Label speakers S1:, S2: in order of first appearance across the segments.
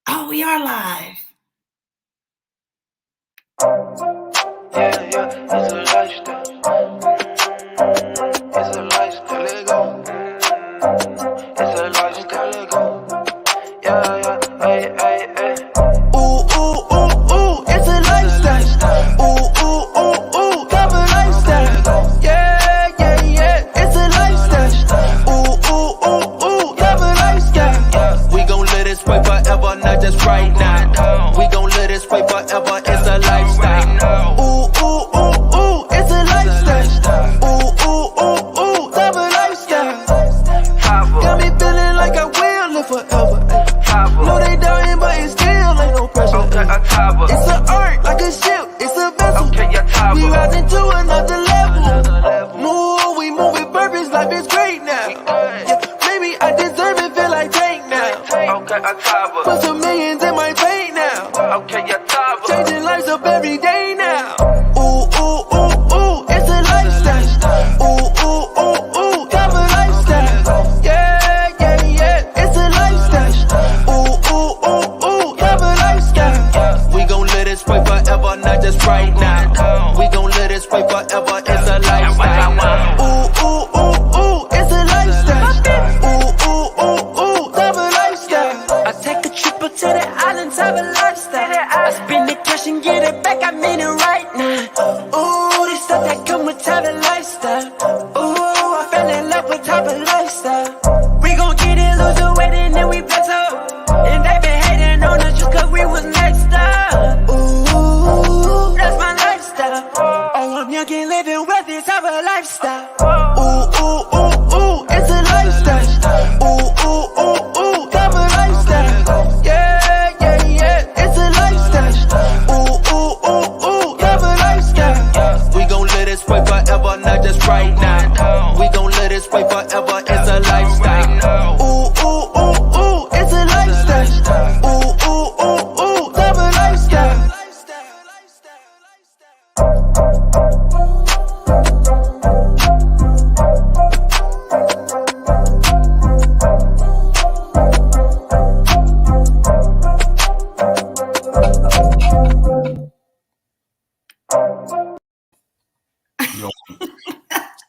S1: Oh, we are live.
S2: Yeah, it's a lifestyle. It's a lifestyle, let go. It's a lifestyle, let go. Yeah, hey. Ooh, it's a lifestyle. Ooh, Tava lifestyle. Yeah, it's a lifestyle. Ooh, Tava lifestyle. We gon' let it spray forever, not just right now. We gon' let it spray forever, it's a lifestyle. Ooh, it's a lifestyle. Ooh, Tava lifestyle. Got me feeling like I will live forever. No, they dying, but it still ain't no pressure. It's an art, like a ship, it's a vessel. We rising to another level. We move with purpose, life is great now. Yeah, maybe I deserve it, feel like Tank now. Put some millions in my bank now. Changing lives up every day now. Ooh, it's a lifestyle. Ooh, Tava lifestyle. Yeah, it's a lifestyle. Ooh, Tava lifestyle. We gon' let it spray forever, not just right now. We gon' let it spray forever, it's a lifestyle. Ooh, it's a lifestyle. Ooh, Tava lifestyle.
S3: I take a trip to the islands of a lifestyle. I spend the cash and get it back, I mean it right now. Ooh, this stuff that come with type of lifestyle. Ooh, I fell in love with type of lifestyle. We gon' get it, lose the weight, and then we bless up. And they been hating on us just cause we was next up. Ooh, that's my lifestyle. Oh, I'm young and living wealthy, type of lifestyle.
S2: Ooh, it's a lifestyle. Ooh, Tava lifestyle. Yeah, it's a lifestyle. Ooh, Tava lifestyle. We gon' let it spray forever, not just right now. We gon' let it spray forever, it's a lifestyle. Ooh, it's a lifestyle. Ooh, Tava lifestyle.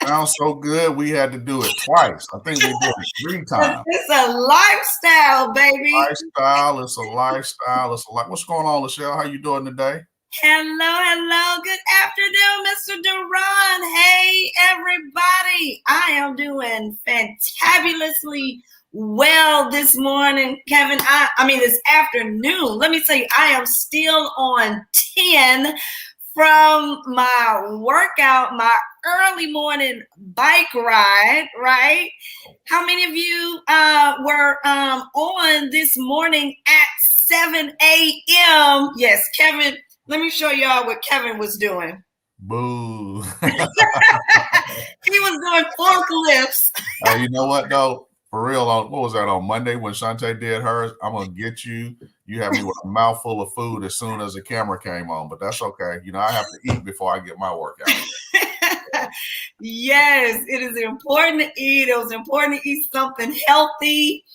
S4: Sounds so good. We had to do it twice. I think we did it 3 times.
S1: It's a lifestyle, baby.
S4: Lifestyle. It's a lifestyle. It's a life. What's going on, LaChelle? How you doing today?
S1: Hello. Good afternoon, Mr. Duran. Hey, everybody. I am doing fantabulously well this morning, Kevin. I mean, this afternoon. Let me tell you, I am still on 10 from my workout, my early morning bike ride, right? How many of you were on this morning at 7 a.m.? Yes, Kevin, let me show y'all what Kevin was doing.
S4: Boo.
S1: He was doing forklifts.
S4: You know what, though? For real, what was that on Monday when Shantae did hers? I'm going to get you. You have me with a mouthful of food as soon as the camera came on, but that's okay. You know, I have to eat before I get my workout.
S1: Yes, it is important to eat. It was important to eat something healthy.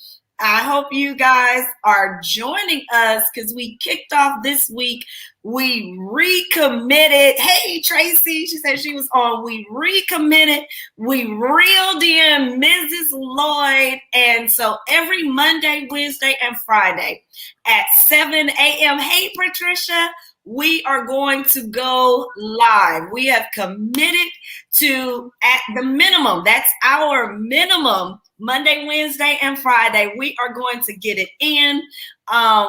S1: I hope you guys are joining us because we kicked off this week. We recommitted. Hey, Tracy, she said she was on. We recommitted. We reeled in Mrs. Lloyd. And so every Monday, Wednesday, and Friday at 7 a.m. Hey, Patricia, we are going to go live. We have committed to, at the minimum, that's our minimum, Monday, Wednesday, and Friday. We are going to get it in.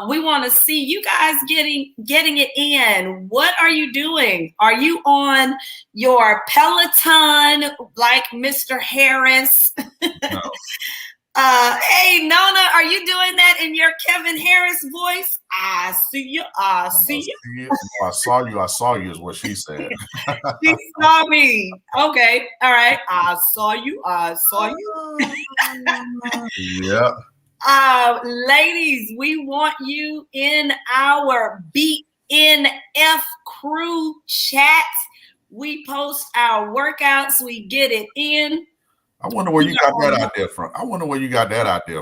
S1: We want to see you guys getting it in. What are you doing? Are you on your Peloton like Mr. Harris?
S4: No.
S1: Hey, Nona, are you doing that in your Kevin Harris voice? I see you. I see you.
S4: I saw you is what she said.
S1: She saw me. Okay. All right. I saw you.
S4: Yep.
S1: Ladies, we want you in our BNF crew chat. We post our workouts. We get it in.
S4: I wonder where you got that idea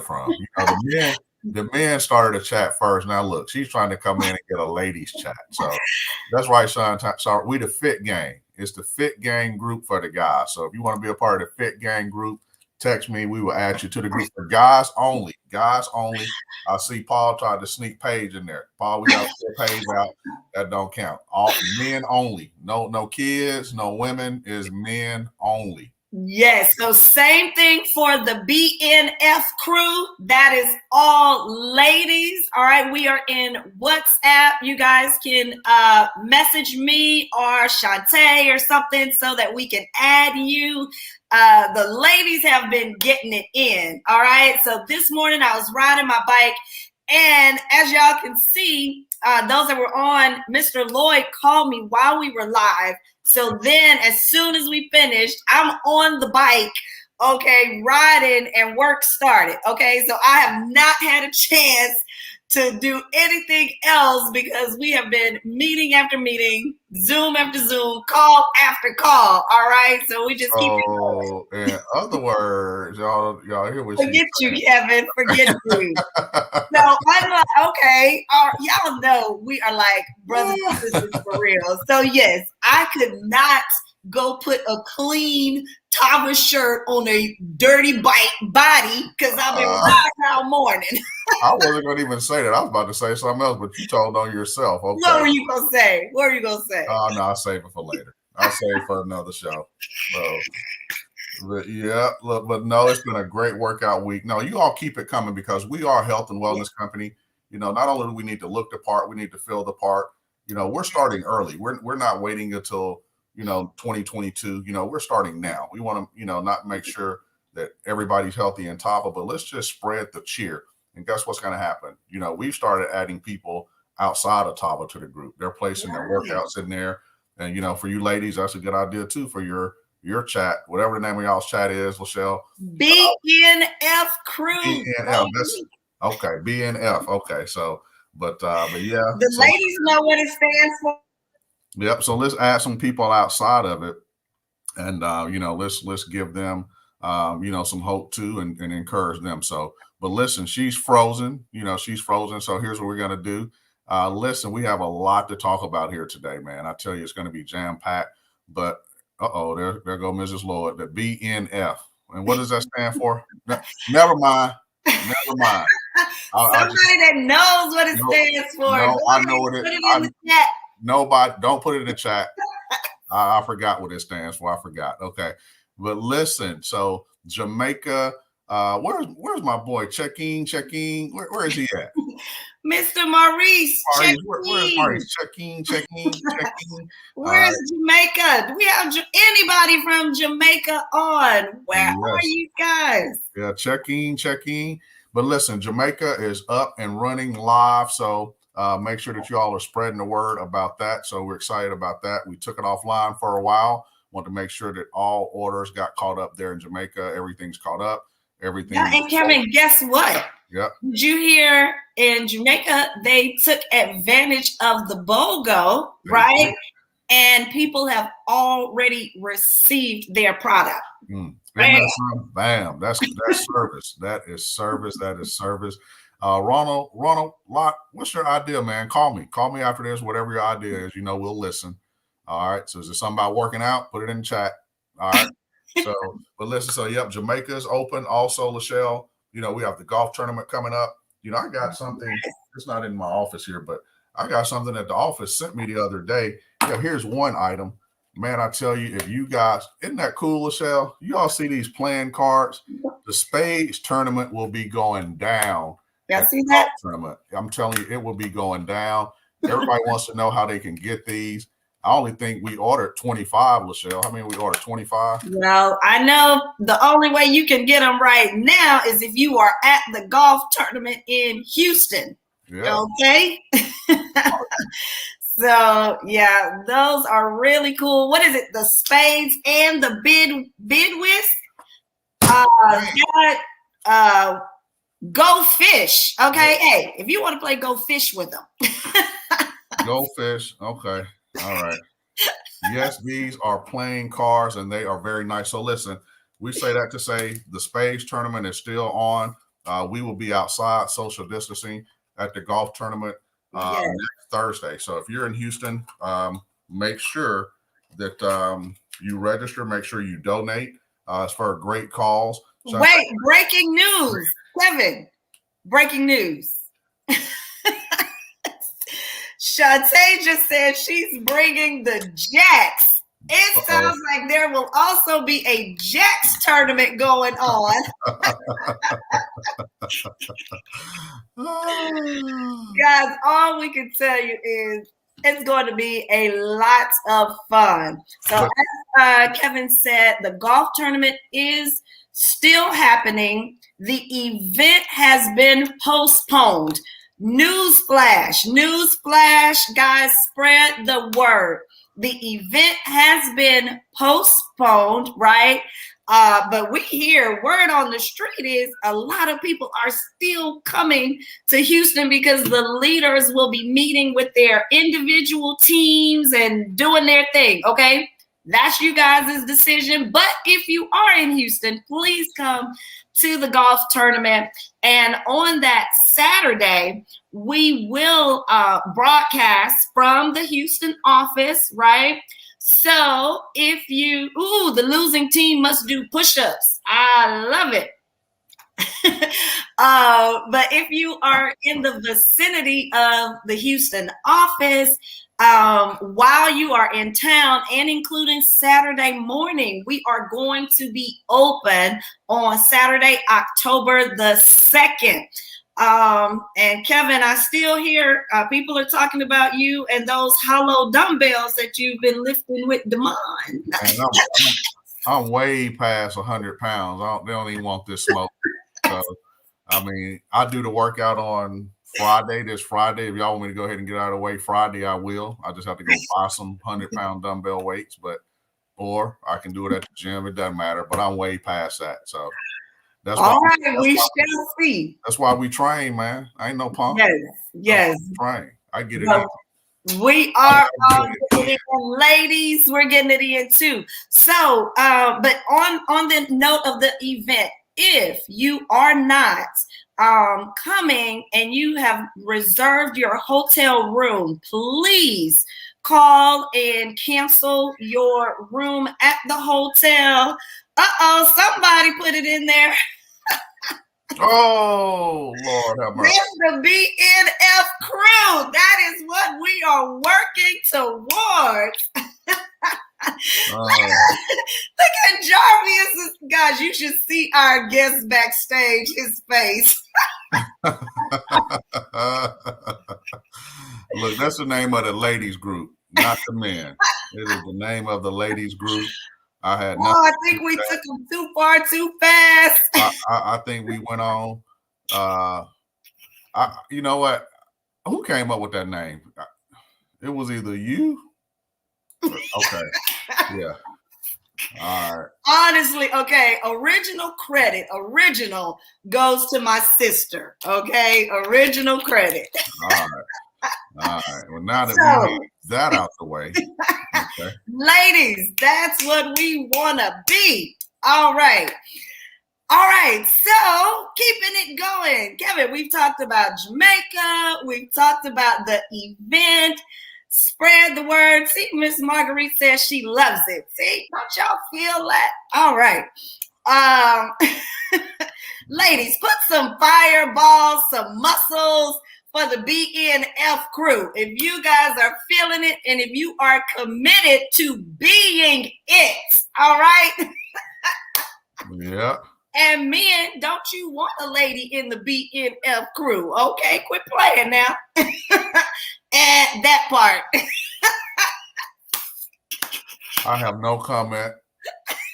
S4: from. You know, the men started a chat first. Now look, she's trying to come in and get a ladies chat. So that's right, Sean. So we the Fit Gang. It's the Fit Gang group for the guys. So if you want to be a part of the Fit Gang group, text me. We will add you to the group for guys only. Guys only. I see Paul tried to sneak Paige in there. Paul, we got to put Paige out. That don't count. All men only. No kids, no women. Is men only.
S1: Yes, so same thing for the BNF crew. That is all ladies. All right, we are in WhatsApp. You guys can message me or Shantae or something so that we can add you. The ladies have been getting it in. All right, so this morning I was riding my bike, and as y'all can see, those that were on, Mr. Lloyd called me while we were live. So then as soon as we finished, I'm on the bike, okay, riding, and work started, okay? So I have not had a chance to do anything else because we have been meeting after meeting, Zoom after Zoom, call after call, all right? So we just keep it going.
S4: In other words, y'all hear what
S1: Forget you, Kevin. Forget you. So I'm like, okay, y'all know we are like brothers and sisters for real. So yes, I could not go put a clean Tava shirt on a dirty body because I've been riding all morning.
S4: I wasn't going to even say that. I was about to say something else, but you told on yourself. Okay.
S1: What were you going to say? What were you going to say?
S4: Oh, no, I'll save it for later. I'll save it for another show. So, but yeah, look, but no, it's been a great workout week. No, you all keep it coming because we are a health and wellness company. You know, not only do we need to look the part, we need to feel the part. You know, we're starting early. We're not waiting until, 2022. We're starting now. We want to, not make sure that everybody's healthy and Tava, but let's just spread the cheer. And guess what's going to happen? We've started adding people outside of Tava to the group. They're placing their workouts in there. And, for you ladies, that's a good idea too for your chat, whatever the name of y'all's chat is, LaChelle.
S1: BNF crew.
S4: BNF. That's okay. BNF. Okay. So, but yeah.
S1: The ladies know what it stands for.
S4: Yep. So let's add some people outside of it, and let's give them some hope too, and encourage them. So, but listen, she's frozen. She's frozen. So here's what we're gonna do. Listen, we have a lot to talk about here today, man. I tell you, it's gonna be jam packed. But there go Mrs. Lloyd. The BNF, and what does that stand for? Never mind.
S1: Somebody that knows what it stands for.
S4: No, I know what it.
S1: Put it in the chat.
S4: Nobody, don't put it in the chat. I forgot what it stands for. I forgot. Okay, but listen. So Jamaica, where's my boy? Checking. Where is he at?
S1: Mr. Maurice.
S4: Where's Maurice? Checking.
S1: Where's Jamaica? Do we have anybody from Jamaica on? Where are you guys?
S4: Yeah, checking. But listen, Jamaica is up and running live. So make sure that you all are spreading the word about that. So we're excited about that. We took it offline for a while. Want to make sure that all orders got caught up there in Jamaica. Everything's caught up. Everything.
S1: Yeah, and Kevin, guess what?
S4: Yeah.
S1: Did you hear in Jamaica, they took advantage of the BOGO, right? And people have already received their product.
S4: Bam. That's service. That is service. Ronald, Locke, what's your idea, man? Call me after this, whatever your idea is, we'll listen. All right. So is there something about working out? Put it in the chat. All right. So, but listen, yep, Jamaica is open. Also, LaChelle, we have the golf tournament coming up. I got something, it's not in my office here, but I got something that the office sent me the other day. Here's one item. Man, I tell you, if you guys, isn't that cool, LaChelle? You all see these playing cards? The Spades tournament will be going down.
S1: Y'all see that?
S4: Tournament. I'm telling you, it will be going down. Everybody wants to know how they can get these. I only think we ordered 25, LaChelle. How many we ordered? 25?
S1: Well, I know the only way you can get them right now is if you are at the golf tournament in Houston. Yeah. Okay? So, yeah, those are really cool. What is it? The Spades and the bid whisk? Go fish. Okay? Hey, if you want to play, go fish with them.
S4: Go fish. Okay. All right. Yes, these are playing cards and they are very nice. So listen, we say that to say the Spades tournament is still on. We will be outside social distancing at the golf tournament next Thursday. So if you're in Houston, make sure that you register. Make sure you donate. It's for a great cause.
S1: Wait, breaking news, Kevin. Breaking news. Shantae just said she's bringing the Jacks. It sounds like there will also be a Jacks tournament going on. Guys, all we can tell you is it's going to be a lot of fun. So as Kevin said, the golf tournament is still happening. The event has been postponed. Newsflash, guys, spread the word. The event has been postponed, right? But we hear word on the street is a lot of people are still coming to Houston because the leaders will be meeting with their individual teams and doing their thing, okay? That's you guys' decision. But if you are in Houston, please come to the golf tournament. And on that Saturday, we will broadcast from the Houston office, right? So if you, the losing team must do push-ups. I love it. But if you are in the vicinity of the Houston office, while you are in town and including Saturday morning, we are going to be open on Saturday, October the 2nd. And Kevin, I still hear people are talking about you and those hollow dumbbells that you've been lifting with Damon.
S4: I'm way past 100 pounds. They don't even want this smoke. So, I mean, I do the workout on Friday, this Friday. If y'all want me to go ahead and get out of the way Friday, I will. I just have to go buy some 100-pound dumbbell weights, or I can do it at the gym. It doesn't matter, but I'm way past that. So that's
S1: we shall see.
S4: That's why we train, man. I ain't no punk.
S1: Yes.
S4: Train. I get it in.
S1: We are getting it in, ladies. We're getting it in too. So, but on the note of the event, if you are not coming and you have reserved your hotel room, please call and cancel your room at the hotel. Somebody put it in there.
S4: Oh, Lord have mercy.
S1: The BNF crew. That is what we are working towards. Look at Jarvis. Guys, you should see our guest backstage, his face.
S4: Look, that's the name of the ladies group, not the men. It is the name of the ladies group.
S1: I think we took them too far too fast.
S4: I think we went on. You know what? Who came up with that name? It was either you. Okay. Yeah. All right.
S1: Honestly, okay. Original credit goes to my sister. Okay. Original credit.
S4: All right. Well, now that we have that out the way, okay.
S1: Ladies, that's what we want to be. All right. So keeping it going. Kevin, we've talked about Jamaica. We've talked about the event. Spread the word. See, Miss Marguerite says she loves it. See, don't y'all feel that? All right. Ladies, put some fireballs, some muscles for the BNF crew. If you guys are feeling it and if you are committed to being it, all right?
S4: Yeah.
S1: And men, don't you want a lady in the BNF crew? Okay, quit playing now. And that part.
S4: I have no comment.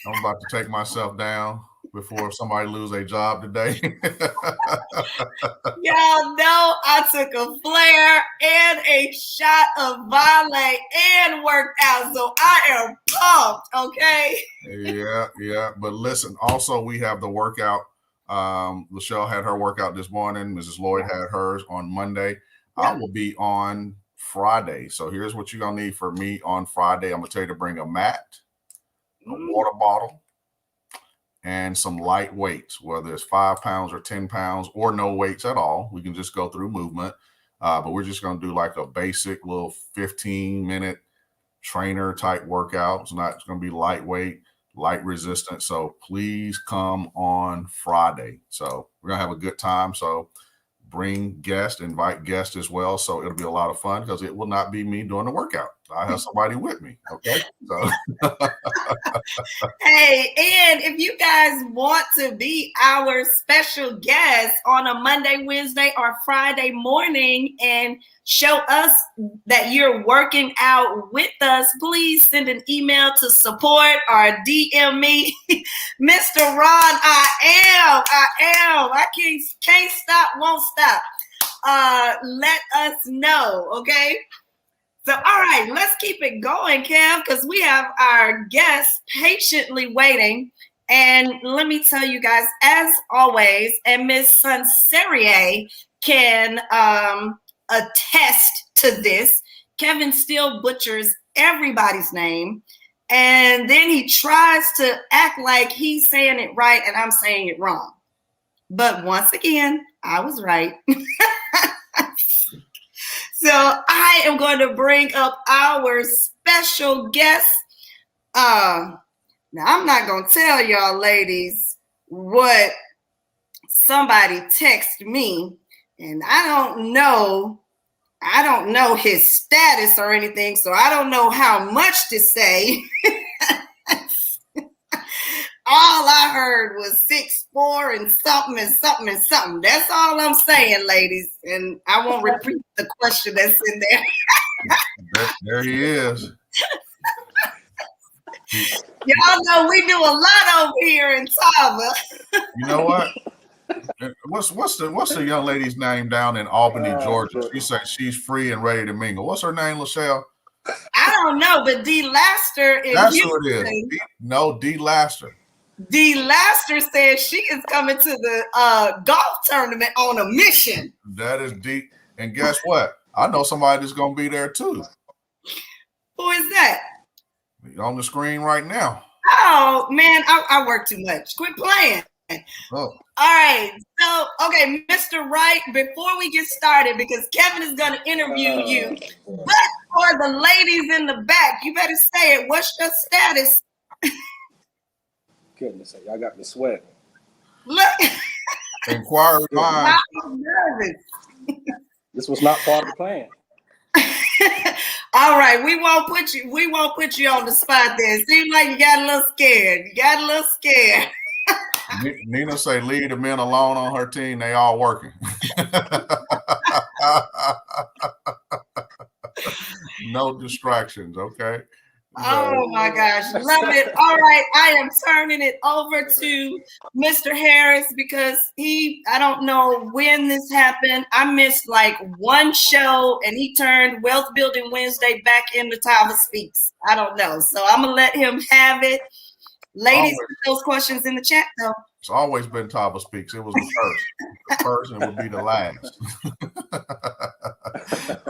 S4: I'm about to take myself down before somebody lose a job today.
S1: Y'all know I took a flare and a shot of Valet and worked out, so I am pumped, okay?
S4: Yeah. But listen, also we have the workout. LaChelle had her workout this morning. Mrs. Lloyd had hers on Monday. I will be on Friday. So here's what you're going to need for me on Friday. I'm going to tell you to bring a mat, a water bottle, and some light weights, whether it's 5 pounds or 10 pounds or no weights at all. We can just go through movement. But we're just going to do like a basic little 15-minute trainer type workout. It's going to be lightweight, light resistance. So please come on Friday. So we're going to have a good time. So bring guests, invite guests as well. So it'll be a lot of fun because it will not be me doing the workout. I have somebody with me. Okay. So
S1: Hey, and if you guys want to be our special guest on a Monday, Wednesday, or Friday morning and show us that you're working out with us, please send an email to support or DM me. Mr. Ron, I am. I can't stop, won't stop. Let us know, okay? So, all right, let's keep it going, Cam, because we have our guests patiently waiting. And let me tell you guys, as always, and Miss Sunserie can attest to this, Kevin still butchers everybody's name. And then he tries to act like he's saying it right and I'm saying it wrong. But once again, I was right. So I am going to bring up our special guest. Now, I'm not going to tell y'all ladies what somebody texted me, and I don't know his status or anything, so I don't know how much to say. All I heard was 6'4" and something and something and something. That's all I'm saying, ladies. And I won't repeat the question that's in there.
S4: there he is.
S1: Y'all know we do a lot over here in Tava.
S4: You know what? What's the young lady's name down in Albany, Georgia? She said she's free and ready to mingle. What's her name, LaChelle?
S1: I don't know, but D. Laster is.
S4: That's who it is. D. Laster.
S1: D. Laster says she is coming to the golf tournament on a mission.
S4: That is deep. And guess what? I know somebody that's going to be there too.
S1: Who is that?
S4: On the screen right now.
S1: Oh, man, I work too much. Quit playing.
S4: Oh.
S1: All right. So, okay, Mr. Wright, before we get started, because Kevin is going to interview you, but for the ladies in the back, you better say it. What's your status?
S5: Goodness, y'all got me sweating.
S1: Look.
S4: Inquiry line.
S5: This was not part of the plan.
S1: All right, we won't put you on the spot there. It seems like you got a little scared.
S4: Nina say leave the men alone on her team. They all working. No distractions, okay?
S1: Oh my gosh, love it. All right, I am turning it over to Mr. Harris because I don't know when this happened. I missed like one show and he turned Wealth Building Wednesday back into Tava Speaks. I don't know. So I'm going to let him have it. Ladies, put those questions in the chat though.
S4: It's always been Tava Speaks. It was the first. The first and it would be the last.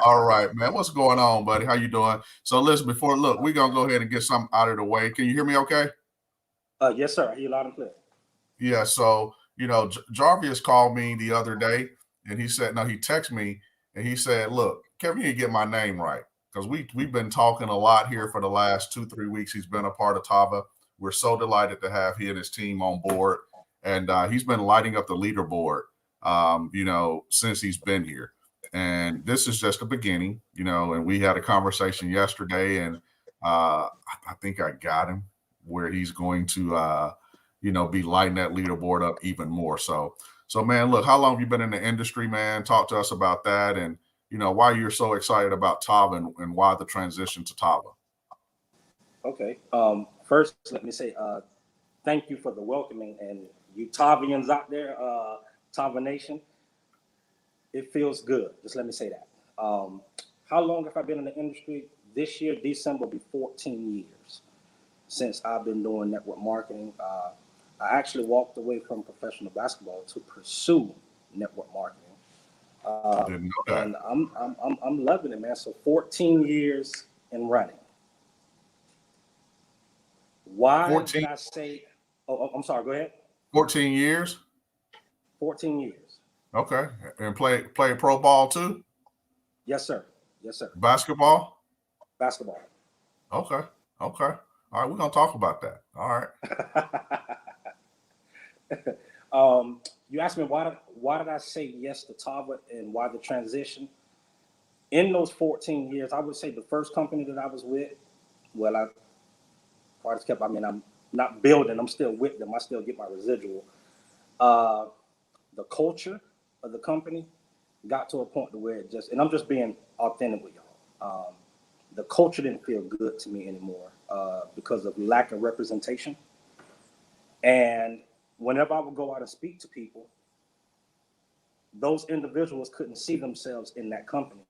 S4: All right, man. What's going on, buddy? How you doing? So listen, we're going to go ahead and get something out of the way. Can you hear me okay?
S5: Yes, sir. I hear you loud and clear.
S4: Yeah, so, Jarvis called me the other day, and he said, he texted me, and he said, look, Kevin, you need to get my name right, because we've been talking a lot here for the last 2-3 weeks. He's been a part of Tava. We're so delighted to have he and his team on board, and he's been lighting up the leaderboard, since he's been here. And this is just the beginning, and we had a conversation yesterday, and I think I got him where he's going to, be lighting that leaderboard up even more. So man, look, how long have you been in the industry, man? Talk to us about that and, why you're so excited about Tava and why the transition to Tava.
S5: Okay. First, let me say thank you for the welcoming, and you Tavians out there, Tava Nation. It feels good. Just let me say that. How long have I been in the industry? This year, December, will be 14 years since I've been doing network marketing. I actually walked away from professional basketball to pursue network marketing.
S4: Didn't know that.
S5: And I'm loving it, man. So 14 years in running. Why 14? Did I say I'm sorry. Go ahead.
S4: 14 years.
S5: 14 years.
S4: Okay. And play pro ball too?
S5: Yes, sir. Yes, sir.
S4: Basketball?
S5: Basketball.
S4: Okay. Okay. All right, we're gonna talk about that. All right.
S5: You asked me why did I say yes to Tava and why the transition? In those 14 years, I would say the first company that I was with, well, I quite as kept. I mean, I'm not building. I'm still with them. I still get my residual. The culture of the company got to a point to where it just, and I'm just being authentic with y'all. The culture didn't feel good to me anymore because of lack of representation. And whenever I would go out and speak to people, those individuals couldn't see themselves in that company.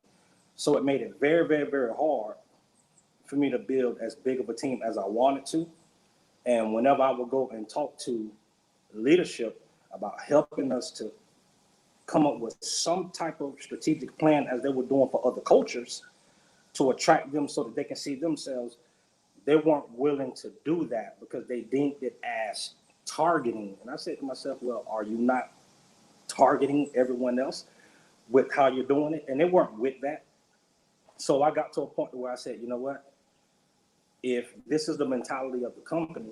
S5: So it made it very, very, very hard for me to build as big of a team as I wanted to. And whenever I would go and talk to leadership about helping us to come up with some type of strategic plan as they were doing for other cultures to attract them so that they can see themselves, they weren't willing to do that because they deemed it as targeting. And I said to myself, well, are you not targeting everyone else with how you're doing it? And they weren't with that. So I got to a point where I said, you know what? If this is the mentality of the company,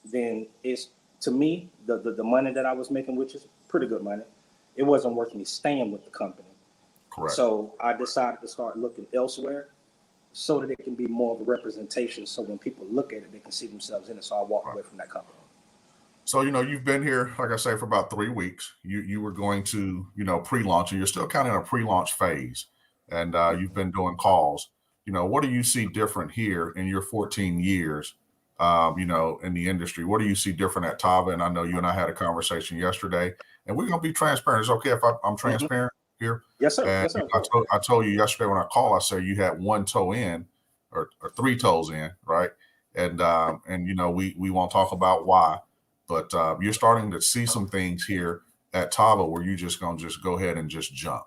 S5: then it's, to me, the money that I was making, which is pretty good money, it wasn't worth me staying with the company.
S4: Correct.
S5: So I decided to start looking elsewhere so that it can be more of a representation. So when people look at it, they can see themselves in it. So I walked away from that company.
S4: So, you've been here, like I say, for about 3 weeks. You were going to, pre-launch, and you're still kind of in a pre-launch phase. And you've been doing calls. What do you see different here in your 14 years, in the industry? What do you see different at Tava? And I know you and I had a conversation yesterday, and we're going to be transparent. It's okay if I'm transparent here?
S5: Yes, sir.
S4: And
S5: Yes, sir.
S4: I told you yesterday when I called, I said you had one toe in or 3 toes in, right? And we won't talk about why, but you're starting to see some things here at Tava where you're just going to just go ahead and just jump.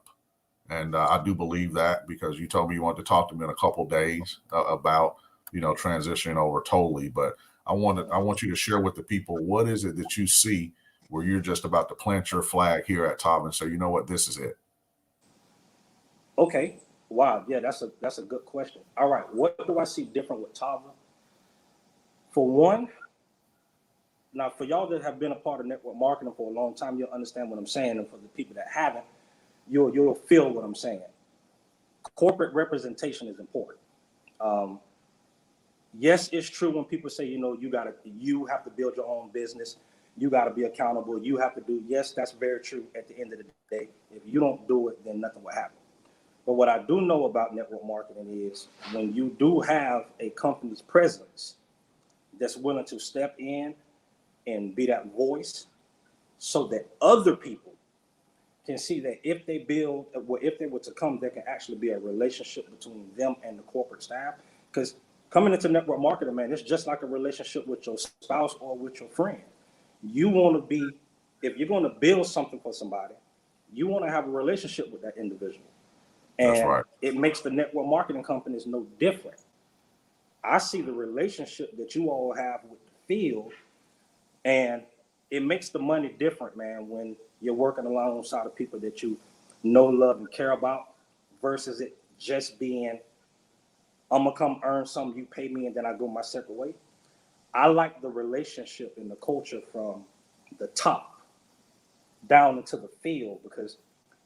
S4: And I do believe that because you told me you wanted to talk to me in a couple of days about, transitioning over totally. But I want you to share with the people, what is it that you see where you're just about to plant your flag here at Tava and say, you know what, this is it.
S5: Okay. Wow. Yeah, that's a good question. All right. What do I see different with Tava? For one, now for y'all that have been a part of network marketing for a long time, you'll understand what I'm saying. And for the people that haven't, you'll feel what I'm saying. Corporate representation is important. Yes, it's true when people say, you have to build your own business. You got to be accountable. You have to do. Yes, that's very true. At the end of the day, if you don't do it, then nothing will happen. But what I do know about network marketing is when you do have a company's presence that's willing to step in and be that voice so that other people can see that if they were to come, there can actually be a relationship between them and the corporate staff. Because coming into network marketing, man, it's just like a relationship with your spouse or with your friend. You want to be, if you're going to build something for somebody, you want to have a relationship with that individual. And
S4: that's right.
S5: It makes the network marketing companies no different. I see the relationship that you all have with the field, and it makes the money different, man, when you're working alongside of people that you know, love, and care about versus it just being, I'm going to come earn something, you pay me, and then I go my separate way. I like the relationship and the culture from the top down into the field because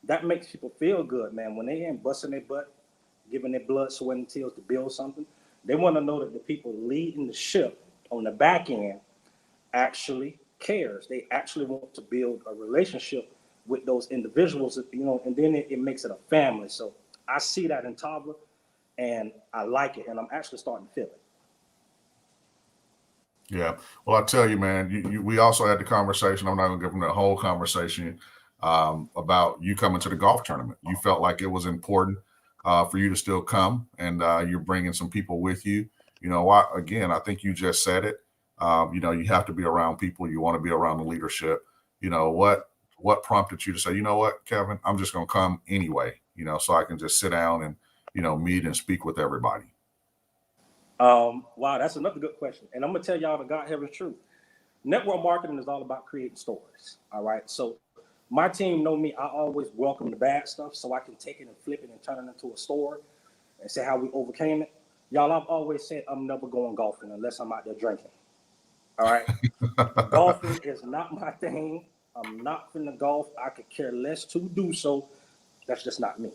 S5: that makes people feel good, man. When they ain't busting their butt, giving their blood, sweat, and tears to build something, they want to know that the people leading the ship on the back end actually cares. They actually want to build a relationship with those individuals, and then it makes it a family. So I see that in Tava, and I like it, and I'm actually starting to feel it.
S4: Yeah. Well, I tell you, man, we also had the conversation. I'm not going to give them the whole conversation about you coming to the golf tournament. You felt like it was important for you to still come, and you're bringing some people with you. Again, I think you just said it. You have to be around people. You want to be around the leadership. What prompted you to say, you know what, Kevin, I'm just going to come anyway, so I can just sit down and, meet and speak with everybody.
S5: Wow, that's another good question. And I'm going to tell y'all the God heaven's truth. network marketing is all about creating stories. All right. So my team know me. I always welcome the bad stuff so I can take it and flip it and turn it into a story and say how we overcame it. Y'all, I've always said I'm never going golfing unless I'm out there drinking. All right. Golfing is not my thing. I'm not finna golf. I could care less to do so. That's just not me.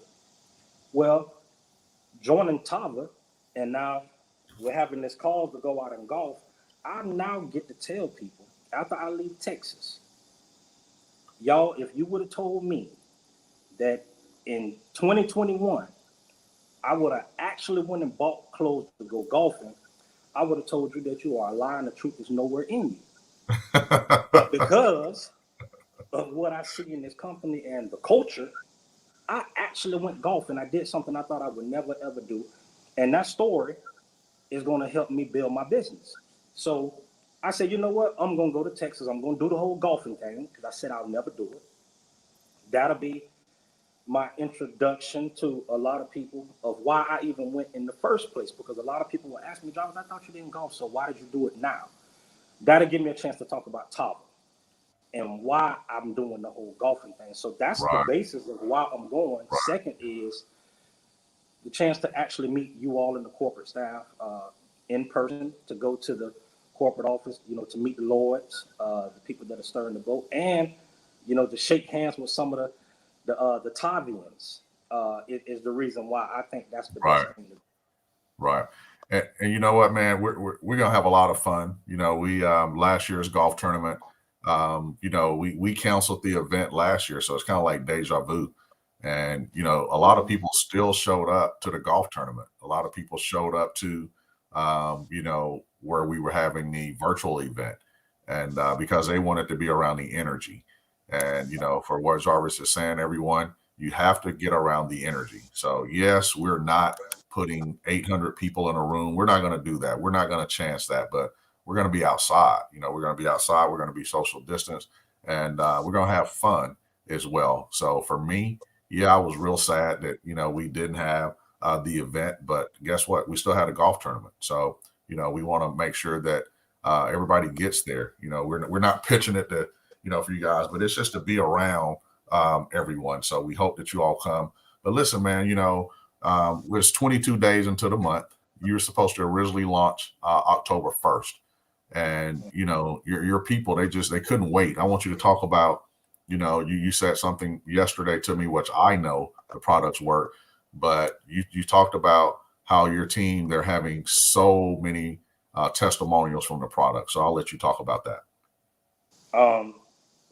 S5: Well, joining Tava, and now we're having this call to go out and golf. I now get to tell people after I leave Texas, y'all, if you would have told me that in 2021, I would have actually went and bought clothes to go golfing, I would have told you that you are lying. The truth is nowhere in you. But because of what I see in this company and the culture, I actually went golfing. I did something I thought I would never, ever do. And that story is going to help me build my business. So I said, you know what? I'm going to go to Texas. I'm going to do the whole golfing thing because I said I'll never do it. That'll be my introduction to a lot of people of why I even went in the first place, because a lot of people will ask me, Jarvis, I thought you didn't golf, so why did you do it now? That'll give me a chance to talk about Tava and why I'm doing the whole golfing thing. So that's the basis of why I'm going. Second is the chance to actually meet you all in the corporate staff in person, to go to the corporate office, to meet the lords, the people that are stirring the boat, and, to shake hands with some of the Tavians is the reason why I think that's the best thing to do.
S4: Right. And you know what, man, we're gonna have a lot of fun. We last year's golf tournament, we canceled the event last year, so it's kind of like deja vu. And a lot of people still showed up to the golf tournament. A lot of people showed up to where we were having the virtual event, and because they wanted to be around the energy. And for what Jarvis is saying, everyone, you have to get around the energy. So yes, we're not putting 800 people in a room. We're not going to do that. We're not going to chance that, but we're going to be outside. We're going to be outside. We're going to be social distance, and we're going to have fun as well. So for me, yeah, I was real sad that, we didn't have the event, but guess what? We still had a golf tournament. So, we want to make sure that everybody gets there. We're not pitching it to, for you guys, but it's just to be around everyone. So we hope that you all come. But listen, man, it's 22 days into the month. You were supposed to originally launch October 1st. And, your people, they couldn't wait. I want you to talk about, you said something yesterday to me, which I know the products work, but you talked about how your team, they're having so many testimonials from the product. So I'll let you talk about that.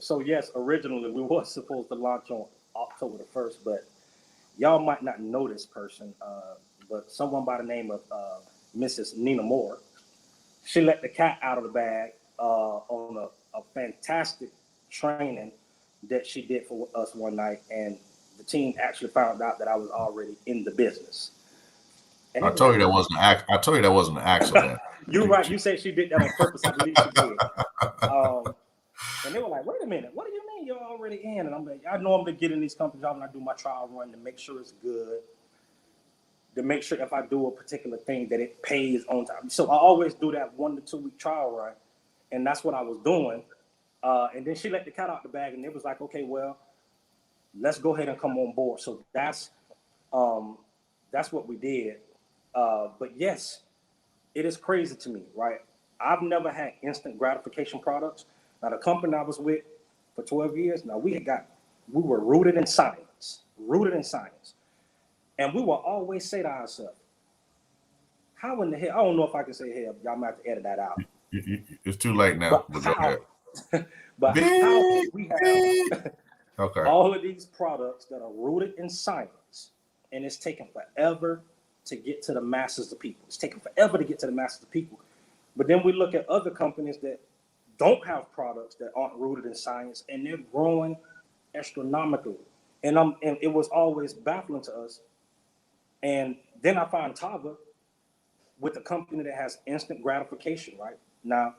S5: So yes, originally we were supposed to launch on October the 1st, but y'all might not know this person, but someone by the name of Mrs. Nina Moore, she let the cat out of the bag on a fantastic training that she did for us one night, and the team actually found out that I was already in the business. And
S4: I told you that wasn't an accident.
S5: You're right. You said she did that on purpose. I believe she did. And they were like, wait a minute, what do you mean you're already in? And I'm like, I normally get in these company jobs and I do my trial run to make sure it's good, to make sure if I do a particular thing that it pays on time. So I always do that 1 to 2 week trial run. And that's what I was doing. And then she let the cat out the bag, and it was like, okay, well, let's go ahead and come on board. So that's what we did. But yes, it is crazy to me, right? I've never had instant gratification products. Now, the company I was with for 12 years, now we were rooted in science. And we will always say to ourselves, how in the hell, I don't know if I can say hell, y'all might have to edit that out.
S4: It's too late now.
S5: But how can we have all of these products that are rooted in science, and it's taken forever to get to the masses of people? It's taken forever to get to the masses of people. But then we look at other companies that don't have products that aren't rooted in science, and they're growing astronomically. And it was always baffling to us. And then I find Tava with a company that has instant gratification, right? Now,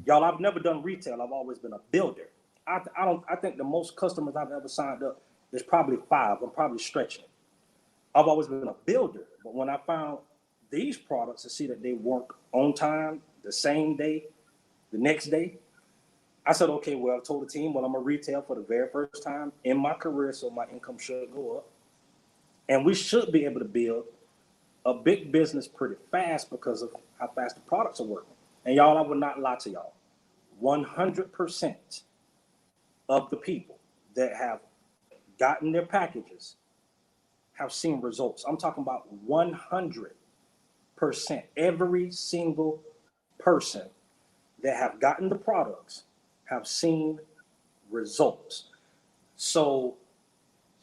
S5: y'all, I've never done retail. I've always been a builder. I think the most customers I've ever signed up, there's probably 5. I'm probably stretching. I've always been a builder. But when I found these products to see that they work on time, the same day, the next day, I said, okay, well, I told the team, well, I'm going to retail for the very first time in my career, so my income should go up. And we should be able to build a big business pretty fast because of how fast the products are working. And y'all, I would not lie to y'all. 100% of the people that have gotten their packages have seen results. I'm talking about 100%. Every single person that have gotten the products have seen results. So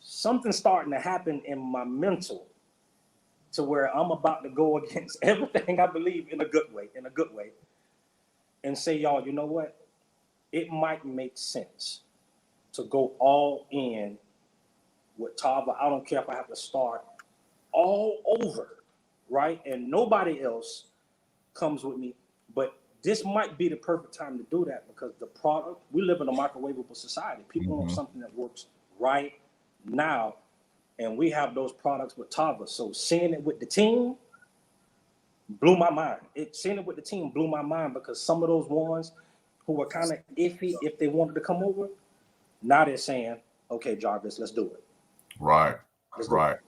S5: something's starting to happen in my mental to where I'm about to go against everything I believe in a good way, and say, y'all, you know what? It might make sense to go all in with Tava. I don't care if I have to start all over, right? And nobody else comes with me, but this might be the perfect time to do that because the product, we live in a microwavable society. People want something that works right now, and we have those products with Tava. So seeing it with the team blew my mind. Seeing it with the team blew my mind because some of those ones who were kind of iffy if they wanted to come over, now they're saying, okay, Jarvis, let's do it.
S4: Right. Right.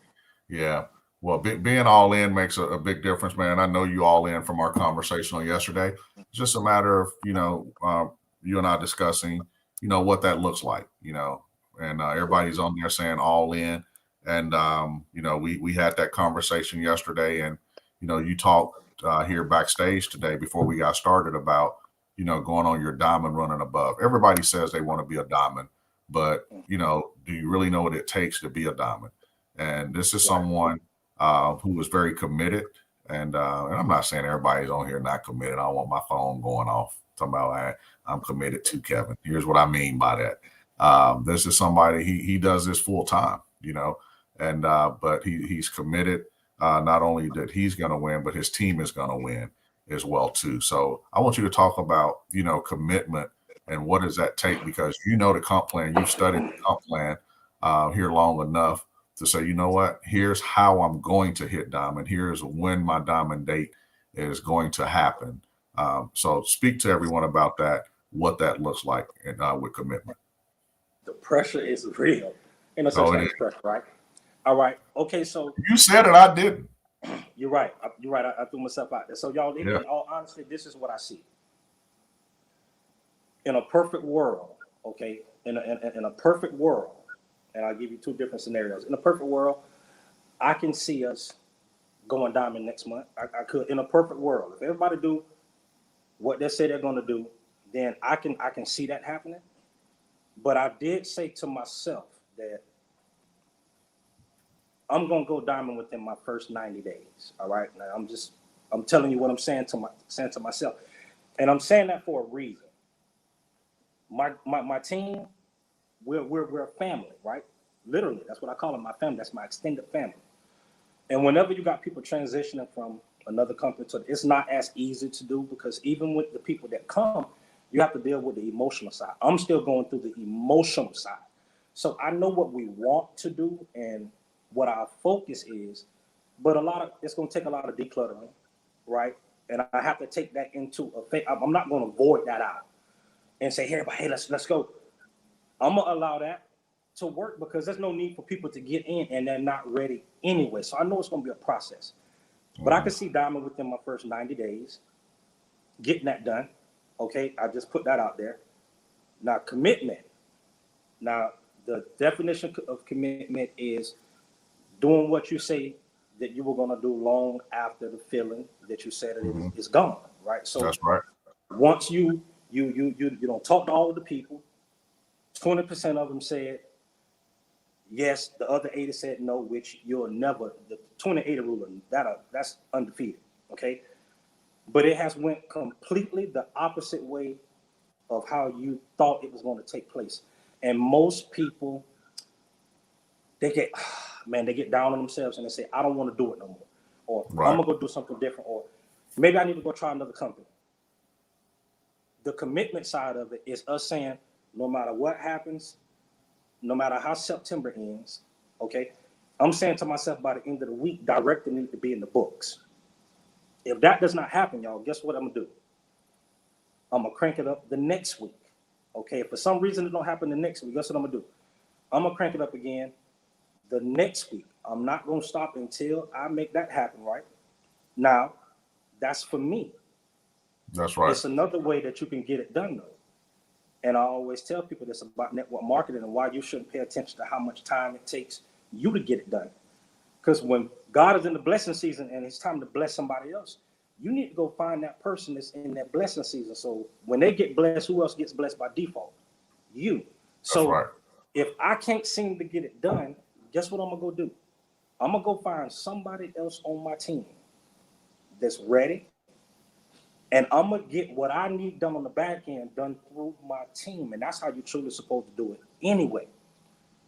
S4: Yeah. Well, being all in makes a big difference, man. I know you all in from our conversation on yesterday. It's just a matter of, you and I discussing, what that looks like, and everybody's on there saying all in. And, we had that conversation yesterday and, you talked here backstage today before we got started about, going on your diamond running above. Everybody says they want to be a diamond, but, do you really know what it takes to be a diamond? And this is someone who was very committed. And I'm not saying everybody's on here not committed. I don't want my phone going off talking about I'm committed to Kevin. Here's what I mean by that. This is somebody, he does this full time, and but he's committed. Not only that he's going to win, but his team is going to win as well too. So I want you to talk about, commitment and what does that take? Because the comp plan, you've studied the comp plan here long enough to say, you know what, here's how I'm going to hit diamond. Here's when my diamond date is going to happen. So speak to everyone about that, what that looks like with commitment.
S5: The pressure is real. In a sense, pressure, right? All right. Okay, so
S4: you said it, I didn't.
S5: You're right. I threw myself out there. So y'all, in all honesty, this is what I see. In a perfect world, okay, in a perfect world, and I'll give you two different scenarios. In a perfect world, I can see us going diamond next month. I could. In a perfect world, if everybody do what they say they're going to do, then I can see that happening. But I did say to myself that I'm going to go diamond within my first 90 days. All right. Now I'm telling you what I'm saying to myself. And I'm saying that for a reason. My team, we're a family, right? Literally, that's what I call them, my family. That's my extended family. And whenever you got people transitioning from another company to, it's not as easy to do because even with the people that come, you have to deal with the emotional side. I'm still going through the emotional side. So I know what we want to do and what our focus is, but it's going to take a lot of decluttering, right? And I have to take that into effect. I'm not going to void that out and say, hey, let's go. I'm going to allow that to work because there's no need for people to get in and they're not ready anyway. So I know it's going to be a process. But I can see diamond within my first 90 days, getting that done. Okay, I just put that out there. Now, commitment. Now, the definition of commitment is doing what you say that you were going to do long after the feeling that you said it is gone, right? So
S4: that's right.
S5: Once you don't talk to all of the people, 20% of them said yes, the other 80 said no, which you'll never, the 20-80 rule, that's undefeated, okay? But it has went completely the opposite way of how you thought it was going to take place. And most people, they get down on themselves and they say, I don't want to do it no more. Or I'm going to go do something different. Or maybe I need to go try another company. The commitment side of it is us saying, no matter what happens, no matter how September ends, okay, I'm saying to myself by the end of the week, director need to be in the books. If that does not happen, y'all, guess what I'm going to do? I'm going to crank it up the next week. Okay, if for some reason it don't happen the next week, guess what I'm gonna do? I'm gonna crank it up again the next week. I'm not gonna stop until I make that happen, right? Now, that's for me.
S4: That's right.
S5: It's another way that you can get it done though. And I always tell people this about network marketing and why you shouldn't pay attention to how much time it takes you to get it done. Because when God is in the blessing season and it's time to bless somebody else, you need to go find that person that's in that blessing season. So when they get blessed, who else gets blessed by default? You. So
S4: right.
S5: if I can't seem to get it done, guess what I'm gonna go do? I'm gonna go find somebody else on my team that's ready, and I'm gonna get what I need done on the back end done through my team, and that's how you're truly supposed to do it anyway.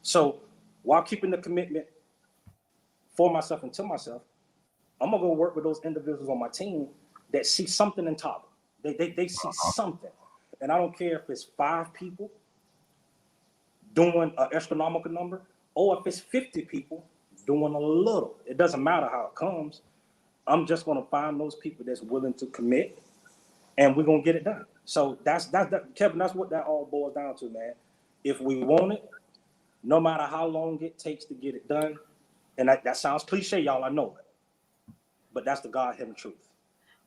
S5: So while keeping the commitment for myself and to myself, I'm gonna go work with those individuals on my team that see something in Tava. They see something, and I don't care if it's 5 people doing an astronomical number, or if it's 50 people doing a little. It doesn't matter how it comes. I'm just gonna find those people that's willing to commit, and we're gonna get it done. So that's Kevin. That's what that all boils down to, man. If we want it, no matter how long it takes to get it done, and that sounds cliche, y'all. I know it, but that's the God-given truth.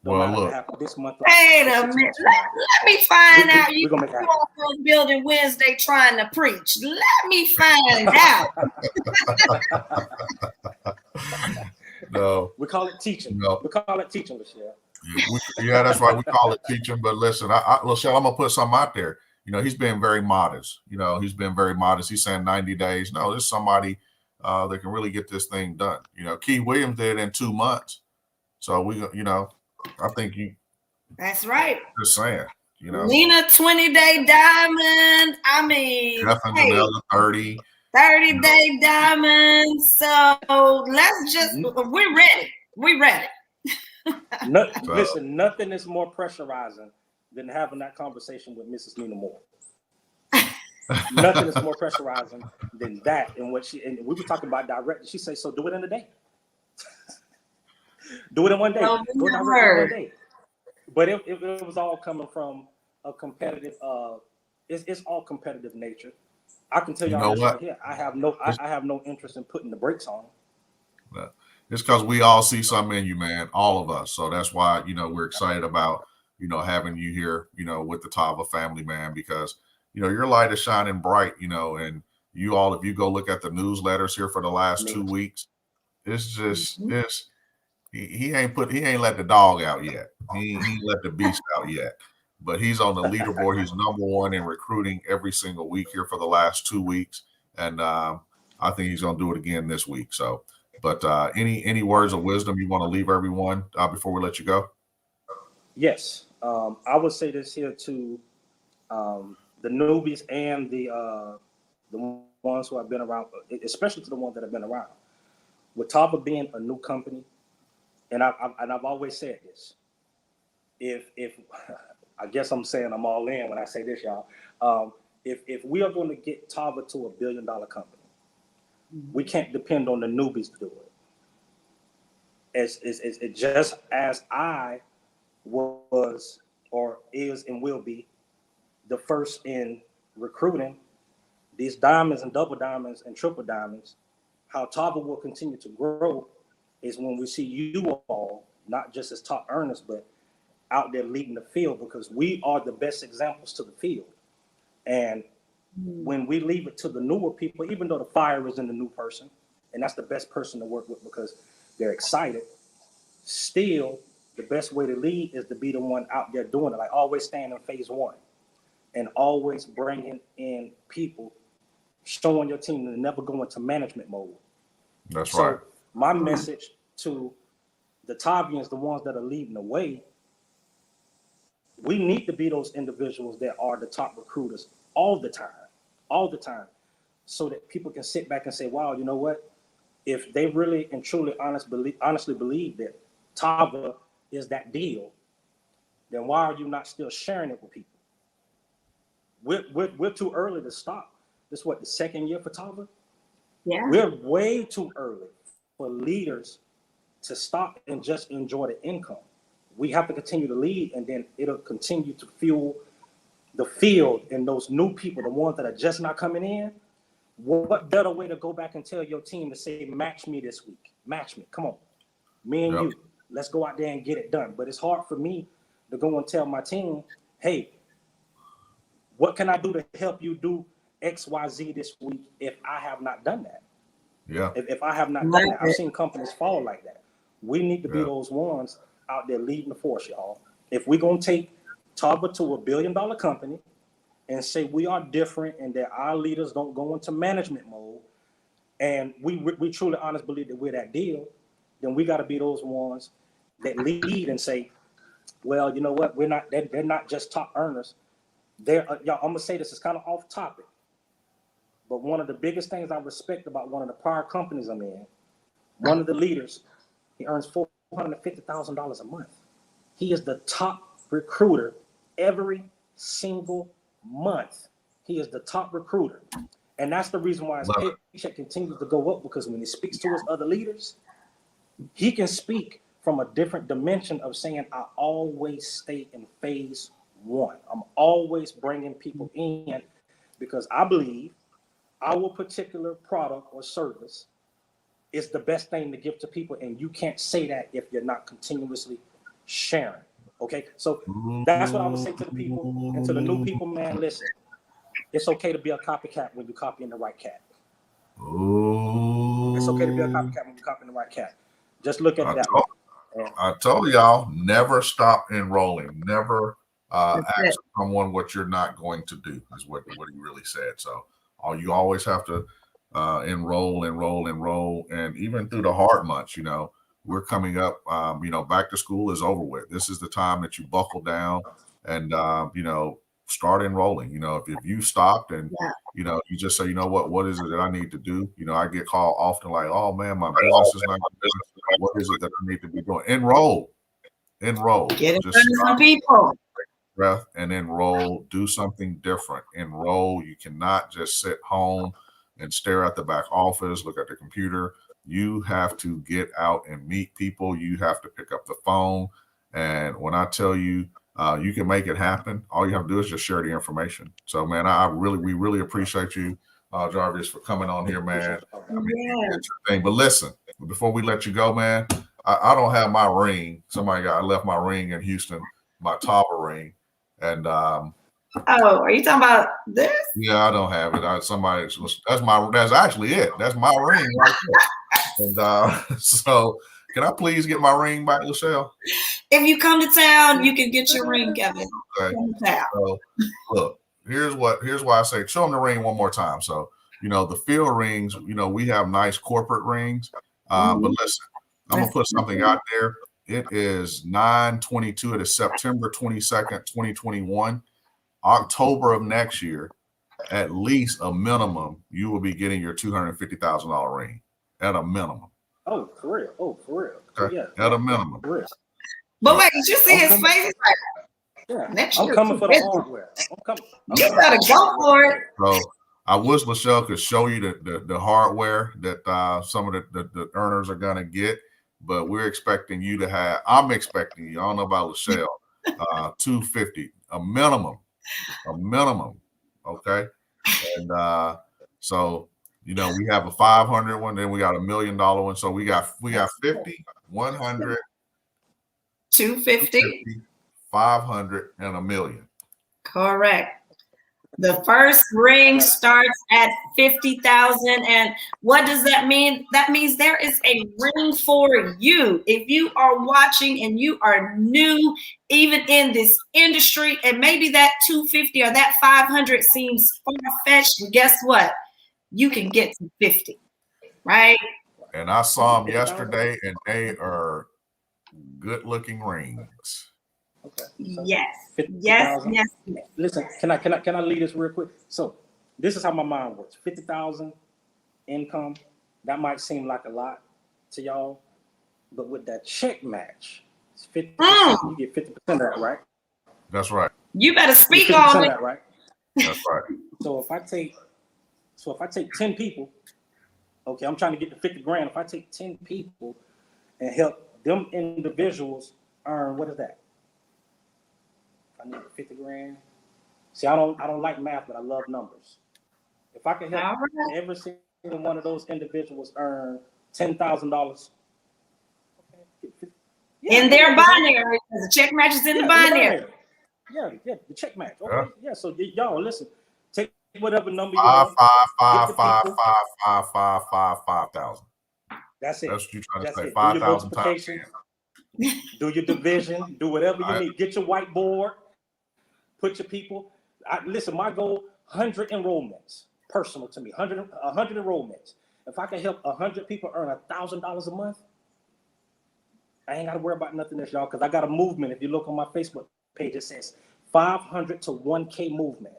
S5: No
S4: Well,
S5: matter
S4: look.
S5: if it happens this month.
S1: Wait a minute. Let me find out. You
S5: gonna make that
S1: on First Building Wednesday trying to preach. Let me find out.
S4: No.
S5: We call it teaching.
S4: No.
S5: We call it teaching, LaChelle.
S4: Yeah, that's right. We call it teaching. But listen, LaChelle, I'm gonna put something out there. He's been very modest. He's been very modest. He's saying 90 days. No, there's somebody that can really get this thing done. Key Williams did it in 2 months. So I think you.
S1: That's right.
S4: Just saying.
S1: Lena 20-day diamond. I mean,
S4: Jeff and Janella 30.
S1: 30-day diamond. So let's just. We're ready. We're ready.
S5: Listen, nothing is more pressurizing than having that conversation with Mrs. Nina Moore. Nothing is more pressurizing than that. And we were talking about direct. She said, so do it in a day. Do it in one day. Go direct in one day. But it was all coming from a competitive. It's all competitive nature. I can tell y'all this right here. I have no interest in putting the brakes on.
S4: It's because we all see something in you, man. All of us. So that's why we're excited about having you here. With the Tava family, man, because your light is shining bright. And you all, if you go look at the newsletters here for the last 2 weeks, it's just He ain't let the dog out yet. He ain't let the beast out yet. But he's on the leaderboard. He's number 1 in recruiting every single week here for the last 2 weeks, and I think he's gonna do it again this week. So, but any words of wisdom you want to leave everyone before we let you go?
S5: Yes, I would say this here to the newbies and the ones who have been around, especially to the ones that have been around. With Tava being a new company. And I've always said this. If I guess I'm saying I'm all in when I say this, y'all. If we are going to get Tava to $1 billion company, we can't depend on the newbies to do it. It's just as I was or is and will be the first in recruiting these diamonds and double diamonds and triple diamonds, how Tava will continue to grow is when we see you all, not just as top earners, but out there leading the field, because we are the best examples to the field. And when we leave it to the newer people, even though the fire is in the new person, and that's the best person to work with because they're excited, still the best way to lead is to be the one out there doing it. Like always staying in phase 1 and always bringing in people, showing your team to never go into management mode.
S4: That's right.
S5: My message to the Tavians, the ones that are leading the way, we need to be those individuals that are the top recruiters all the time, so that people can sit back and say, wow, you know what? If they really and truly honestly believe that Tava is that deal, then why are you not still sharing it with people? We're too early to stop. This is what, the 2nd year for Tava?
S1: Yeah.
S5: We're way too early for leaders to stop and just enjoy the income. We have to continue to lead, and then it'll continue to fuel the field and those new people, the ones that are just not coming in, what better way to go back and tell your team to say, match me this week, match me, come on, me and you, let's go out there and get it done. But it's hard for me to go and tell my team, hey, what can I do to help you do XYZ this week if I have not done that?
S4: Yeah.
S5: If I have not done that, I've seen companies fall like that. We need to be those ones out there leading the force, y'all. If we're going to take Tava to $1 billion company and say we are different and that our leaders don't go into management mode, and we truly honestly believe that we're that deal, then we got to be those ones that lead and say, well, you know what, they're not just top earners. Y'all, I'm gonna say this is kind of off topic, but one of the biggest things I respect about one of the prior companies I'm in, one of the leaders, he earns $450,000 a month. He is the top recruiter every single month. He is the top recruiter. And that's the reason why his paycheck continues to go up, because when he speaks to his other leaders, he can speak from a different dimension of saying, I always stay in phase one. I'm always bringing people in because I believe our particular product or service is the best thing to give to people. And you can't say that if you're not continuously sharing. Okay. So that's what I would say to the people, and to the new people, man, listen, it's okay to be a copycat when you're copying the right cat. It's okay to be a copycat when you're copying the right cat. Just look at it that way.
S4: I told y'all, never stop enrolling. Never ask someone what you're not going to do, is what he really said. So you always have to enroll. And even through the hard months, you know, we're coming up, you know, back to school is over with. This is the time that you buckle down and, you know, start enrolling. You know, if you stopped and, you know, you just say, you know what is it that I need to do? You know, I get called often like, oh man, my business is not good. What is it that I need to be doing? Enroll.
S1: Get in front of some people.
S4: Breath and enroll. Do something different. Enroll. You cannot just sit home and stare at the back office, look at the computer. You have to get out and meet people. You have to pick up the phone. And when I tell you, you can make it happen, all you have to do is just share the information. So, man, we really appreciate you, Jarvis, for coming on here, man. I mean, it's your thing. But listen, before we let you go, man, I don't have my ring. I left my ring in Houston, my Tava ring. And
S1: are you talking about this?
S4: Yeah, I don't have it. That's actually it. That's my ring right there. And so can I please get my ring back, LaChelle?
S1: If you come to town, you can get your ring, Kevin.
S4: Okay. So, look, here's why I say show them the ring one more time. So, you know, the field rings, you know, we have nice corporate rings. But listen, I'm gonna put something out there. It is 9/22. It is September 22nd, 2021. October of next year, at least a minimum, you will be getting your $250,000 ring at a minimum.
S5: Oh, for real.
S4: Okay?
S5: Yeah.
S4: At a minimum.
S5: For real.
S1: But wait, did you see his face?
S5: Next year, I'm coming for the hardware.
S1: You better go for it.
S4: So I wish LaChelle could show you the hardware that some of the earners are gonna get, but we're expecting you to have. I'm expecting you. I don't know about LaChelle. 250, a minimum. Okay. And so, you know, we have a 500 one, then we got $1 million one. So we got 50, 100,
S1: 250,
S4: 500, and $1 million.
S1: Correct. The first ring starts at 50,000. And what does that mean? That means there is a ring for you. If you are watching and you are new, even in this industry, and maybe that 250 or that 500 seems far-fetched, guess what? You can get to 50, right?
S4: And I saw them yesterday, and they are good-looking rings.
S5: Okay.
S1: So yes.
S5: Listen, can I lead this real quick? So this is how my mind works. 50,000 income, that might seem like a lot to y'all, but with that check match, it's 50%. You get 50% of that, right?
S4: That's right.
S1: You better speak on it.
S5: That, right?
S4: That's right.
S5: So if I take 10 people, okay, I'm trying to get to 50 grand. If I take 10 people and help them individuals earn, what is that? I need 50 grand, See, I don't like math, but I love numbers. If I could help
S1: All right.
S5: every single one of those individuals earn $10,000.
S1: In their binary, because the check matches in the binary.
S5: Yeah, the check match. Okay,
S4: Yeah.
S5: yeah. So y'all listen, take whatever number you
S4: Five,
S5: want.
S4: five,
S5: Get
S4: five,
S5: the
S4: five,
S5: people.
S4: five, five, five, five, 5,000.
S5: That's it.
S4: That's what you're trying to
S5: That's
S4: say.
S5: it. Do your
S4: 5,000 times.
S5: multiplication. Do your division. Do whatever you need. Get your whiteboard. Put your people. Listen, my goal: 100 enrollments. Personal to me, 100 enrollments. If I can help 100 people earn $1,000 a month, I ain't got to worry about nothing else, y'all. Because I got a movement. If you look on my Facebook page, it says 500 to 1K movement,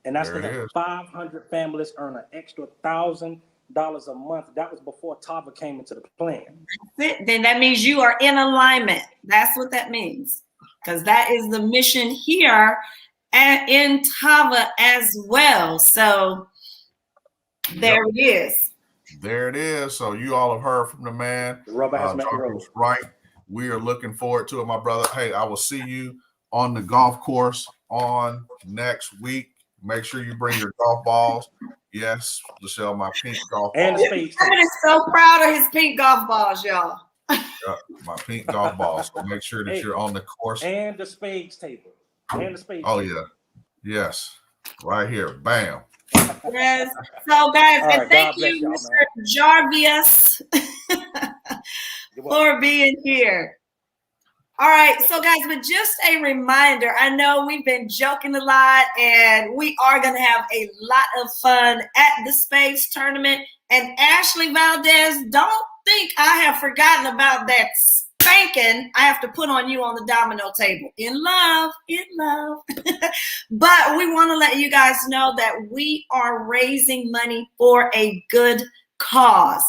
S5: and that's to help 500 families earn an extra $1,000 a month. That was before Tava came into the plan.
S1: Then that means you are in alignment. That's what that means, because that is the mission here in Tava as well. So there it is.
S4: There it is. So you all have heard from the man.
S5: The rubber has met the road.
S4: Right. We are looking forward to it, my brother. Hey, I will see you on the golf course on next week. Make sure you bring your golf balls. Yes, LaChelle, my pink golf
S5: and
S4: balls.
S5: the spades.
S1: Kevin is so proud of his pink golf balls, y'all.
S4: My pink golf balls. So make sure that you're on the course.
S5: And the spades table. And the spades
S4: table.
S5: yeah.
S4: Yes. Right here. Bam.
S1: Yes. So, guys,
S5: right,
S1: and thank you, Mr. Jarvis, for being here. All right, so guys, but just a reminder, I know we've been joking a lot, and we are going to have a lot of fun at the Spades tournament. And Ashley Valdez, don't think I have forgotten about that spanking I have to put on you on the domino table. In love. But we want to let you guys know that we are raising money for a good cause.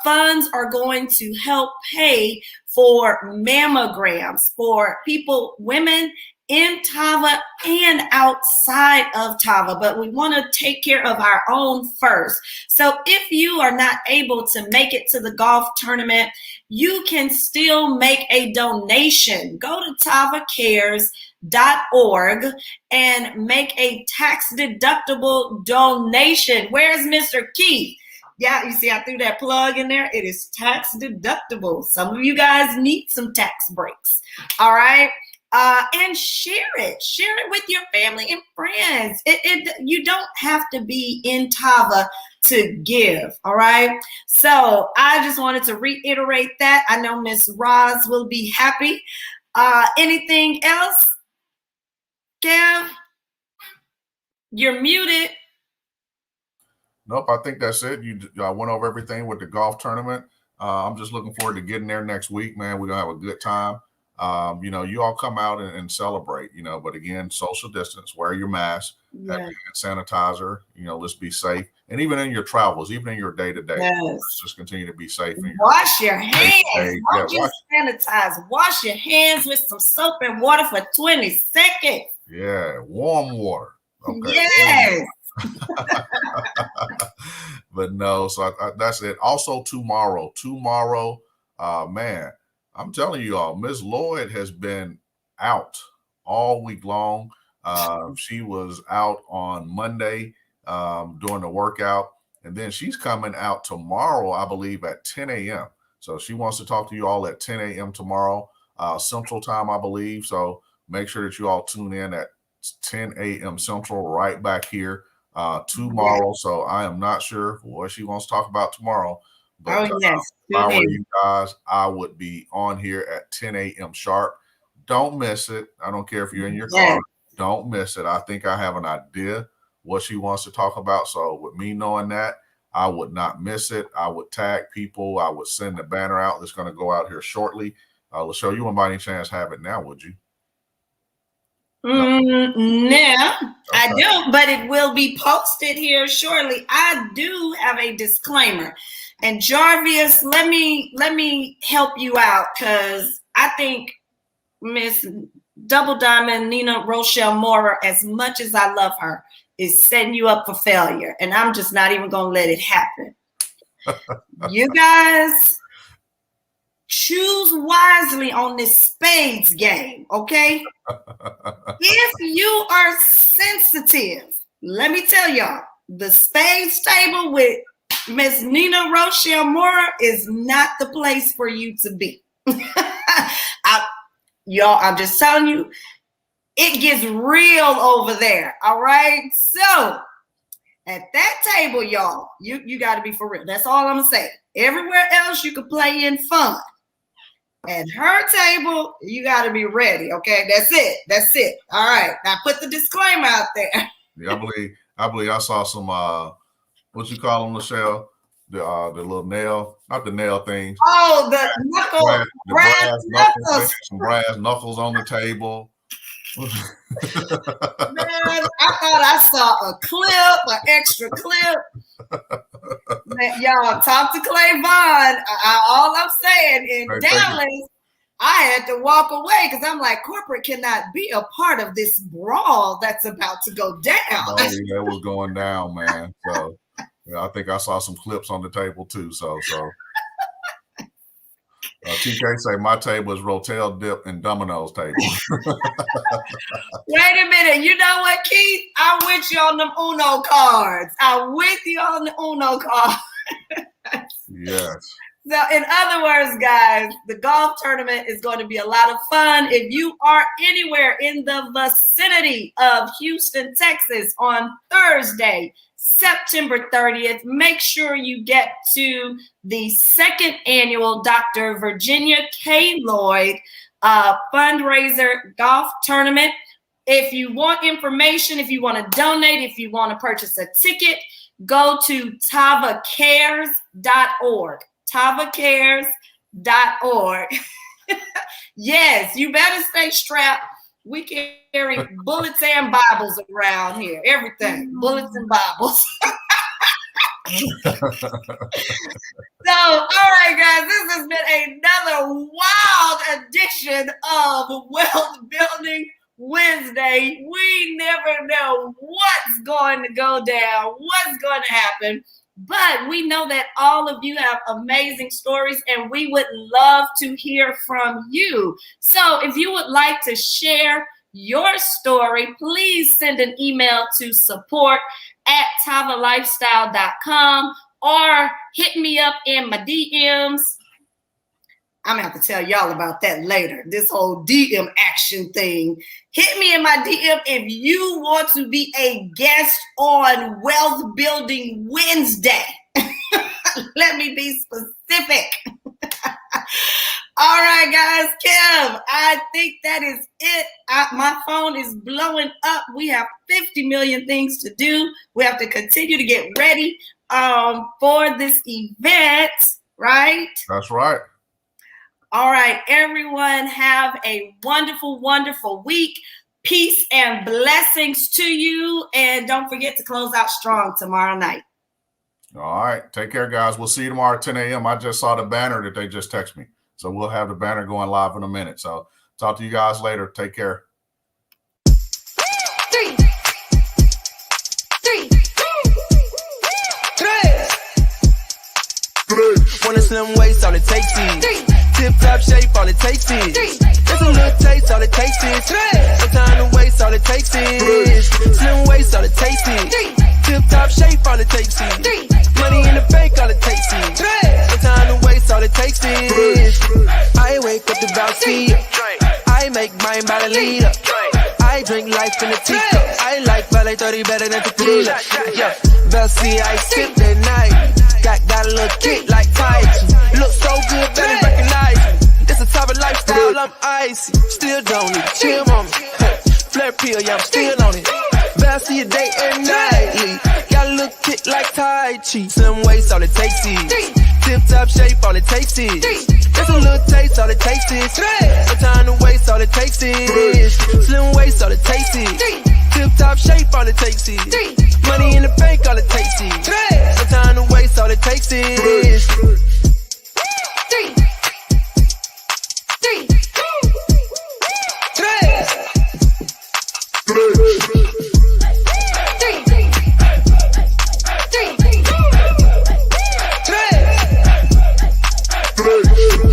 S1: Funds are going to help pay for mammograms for people, women in Tava and outside of Tava, but we want to take care of our own first. So if you are not able to make it to the golf tournament, you can still make a donation. Go to tavacares.org and make a tax-deductible donation. Where's Mr. Keith? Yeah, you see I threw that plug in there. It is tax deductible. Some of you guys need some tax breaks. All right. And share it. Share it with your family and friends. You don't have to be in Tava to give. All right. So I just wanted to reiterate that. I know Miss Roz will be happy. Anything else? Kev? You're muted.
S4: Nope, I think that's it. I went over everything with the golf tournament. I'm just looking forward to getting there next week, man. We're going to have a good time. You all come out and celebrate, but again, social distance, wear your mask, have your hand sanitizer, let's be safe. And even in your travels, even in your day-to-day, let's just continue to be safe.
S1: Wash your hands. Don't just sanitize. Wash your hands with some soap and water for 20 seconds.
S4: Yeah, warm water. Okay.
S1: Yes.
S4: But no, so that's it. Also tomorrow, man, I'm telling you all, Miss Lloyd has been out all week long. She was out on Monday doing the workout, and then she's coming out tomorrow, I believe, at 10 a.m. So she wants to talk to you all at 10 a.m. tomorrow, Central Time, I believe. So make sure that you all tune in at 10 a.m. Central right back here tomorrow. So I am not sure what she wants to talk about tomorrow. But if I were you guys, I would be on here at 10 a.m. sharp. Don't miss it. I don't care if you're in your car. Don't miss it. I think I have an idea what she wants to talk about. So with me knowing that, I would not miss it. I would tag people. I would send the banner out that's going to go out here shortly. LaChelle, you wouldn't by any chance have it now, would you?
S1: No, okay. I don't, but it will be posted here shortly. I do have a disclaimer. And Jarvis, let me help you out, because I think Miss Double Diamond Nina Rochelle Mora, as much as I love her, is setting you up for failure. And I'm just not even going to let it happen. You guys choose wisely on this spades game, okay? If you are sensitive, let me tell y'all, the spades table with Miss Nina Rochelle Mora is not the place for you to be. I'm just telling you, it gets real over there, all right? So at that table, y'all, you got to be for real. That's all I'm going to say. Everywhere else, you can play in fun. At her table, you got to be ready, okay? That's it. That's it. All right. Now put the disclaimer out there.
S4: Yeah, I believe I saw some, what you call them, LaChelle? The little nail, not the nail things.
S1: Oh, the knuckles. Brass knuckles.
S4: Some brass knuckles on the table.
S1: Man, I thought I saw a clip, an extra clip. Man, y'all, talk to Clay Vaughn. All I'm saying, in Dallas, I had to walk away because I'm like, corporate cannot be a part of this brawl that's about to go down.
S4: Oh, yeah, it was going down, man. So yeah, I think I saw some clips on the table too. So TK say my table is Rotel Dip and Domino's table.
S1: Wait a minute. You know what, Keith? I'm with you on them Uno cards. I'm with you on the Uno cards.
S4: Yes.
S1: So in other words, guys, the golf tournament is going to be a lot of fun. If you are anywhere in the vicinity of Houston, Texas on Thursday, September 30th, make sure you get to the second annual Dr. Virginia K. Lloyd fundraiser golf tournament. If you want information, if you want to donate, if you want to purchase a ticket, go to tavacares.org. tavacares.org. Yes, you better stay strapped. We carry bullets and Bibles around here. Everything. Bullets and Bibles. So, all right, guys, this has been another wild edition of Wealth Building Wednesday. We never know what's going to go down, what's going to happen. But we know that all of you have amazing stories, and we would love to hear from you. So if you would like to share your story, please send an email to support@tavalifestyle.com or hit me up in my DMs. I'm going to have to tell y'all about that later, this whole DM action thing. Hit me in my DM if you want to be a guest on Wealth Building Wednesday. Let me be specific. All right, guys. Kim, I think that is it. My phone is blowing up. We have 50 million things to do. We have to continue to get ready for this event, right?
S4: That's right.
S1: All right, everyone, have a wonderful, wonderful week. Peace and blessings to you. And don't forget to close out strong tomorrow night.
S4: All right. Take care, guys. We'll see you tomorrow at 10 a.m. I just saw the banner that they just texted me. So we'll have the banner going live in a minute. So talk to you guys later. Take care.
S3: 3, 3, 3. Want a slim waist, all it takes is. Tip top shape, all it takes is. Just a little taste, all it takes is. No time to waste, all it takes is. Slim waist, all it takes is. Tip top shape, all it takes is. Money in the bank, all it takes is. No time to waste, all it takes is. I wake up to about tea. I make mine by the leader. I drink life in a teacup. I like Valet 30 better than tequila. Yeah, Velcy, I sip at night. Got a little kick like Tai Chi. Look so good, better recognize me. This a type of lifestyle, I'm icy. Still don't need chill on me. Flare pill, yeah, I'm still on it. Velcy a day and nightly. Got a little kick like Tai Chi. Slim waist, all it takes is. Tip top shape, all it takes is. Just a little taste, all it takes is. No time to waste, all it takes is. Slim waist, all it takes is. Tip top shape, all it takes is. Money in the bank, all it takes is. No time to waste, all it takes is. 3, 3, 3.